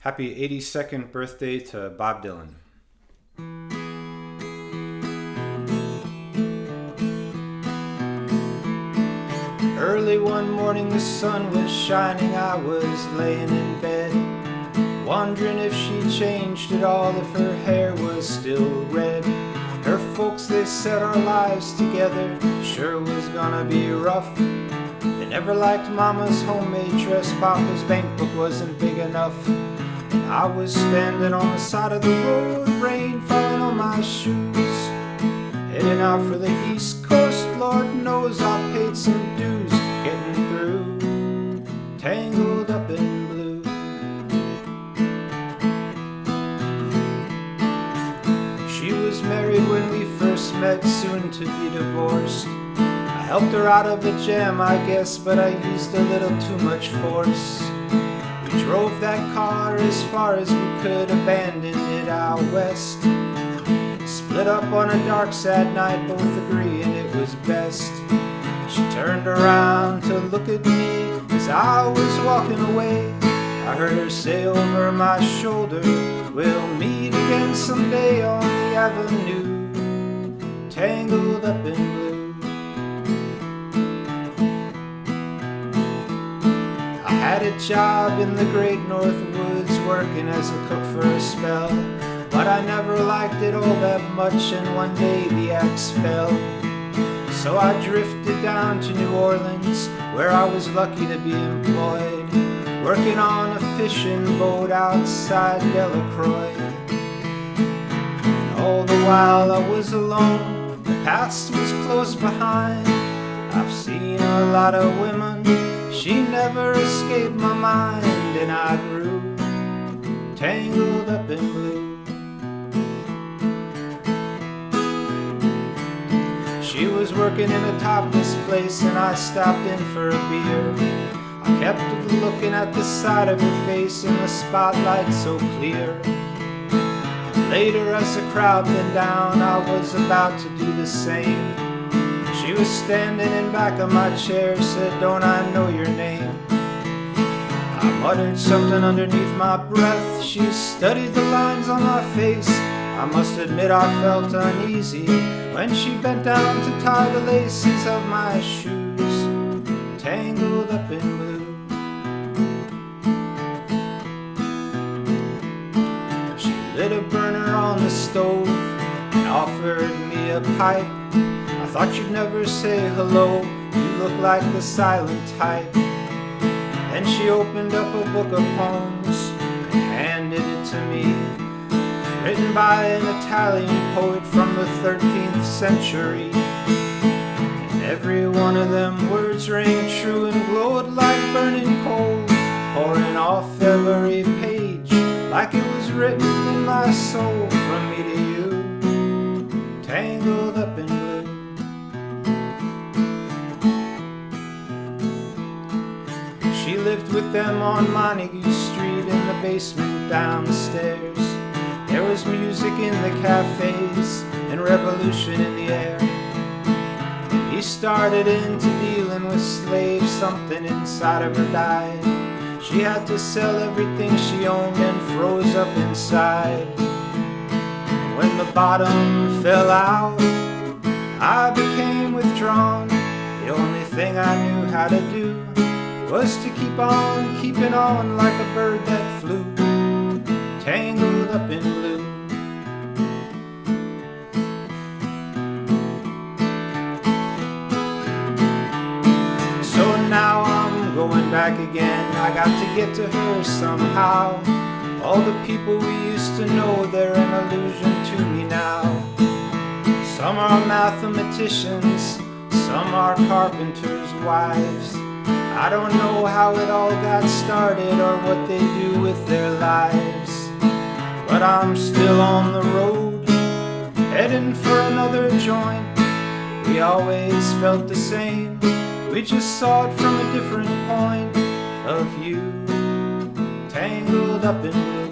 Happy 82nd birthday to Bob Dylan. Early one morning the sun was shining, I was laying in bed, wondering if she changed at all, if her hair was still red. Her folks, they said our lives together sure was gonna be rough. They never liked Mama's homemade dress, Papa's bank book wasn't big enough. And I was standing on the side of the road, rain falling on my shoes, heading out for the East Coast. Lord knows I paid some dues getting through, tangled up in blue. She was married when we first met, soon to be divorced. I helped her out of a jam, I guess, but I used a little too much force. We drove that car as far as we could, abandoned it out west. Split up on a dark, sad night, both agreeing it was best. She turned around to look at me as I was walking away. I heard her say over my shoulder, "We'll meet again someday on the avenue, tangled up in blue." I had a job in the great North Woods, working as a cook for a spell, but I never liked it all that much, and one day the axe fell. So I drifted down to New Orleans, where I was lucky to be employed, working on a fishing boat outside Delacroix. And all the while I was alone, the past was close behind. I've seen a lot of women, she never escaped my mind, and I grew tangled up in blue. She was working in a topless place, and I stopped in for a beer. I kept looking at the side of her face in the spotlight so clear. Later, as the crowd thinned down, I was about to do the same. She was standing in back of my chair, said, "Don't I know your name?" I muttered something underneath my breath. She studied the lines on my face. I must admit I felt uneasy when she bent down to tie the laces of my shoes, tangled up in blue. She lit a burner on the stove and offered me a pipe. I thought you'd never say hello, you look like the silent type. Then she opened up a book of poems and handed it to me, written by an Italian poet from the 13th century. And every one of them words rang true and glowed like burning coal, pouring off every page like it was written in my soul. From me to you, tangled up in blue. She lived with them on Montague Street in the basement downstairs. There was music in the cafes and revolution in the air. And he started into dealing with slaves, something inside of her died. She had to sell everything she owned and froze up inside. And when the bottom fell out, I became withdrawn. The only thing I knew how to do was to keep on keeping on like a bird that flew, tangled up in blue. So now I'm going back again, I got to get to her somehow. All the people we used to know, they're an illusion to me now. Some are mathematicians, some are carpenters' wives. I don't know how it all got started or what they do with their lives, but I'm still on the road, heading for another joint. We always felt the same, we just saw it from a different point of view, tangled up in blue.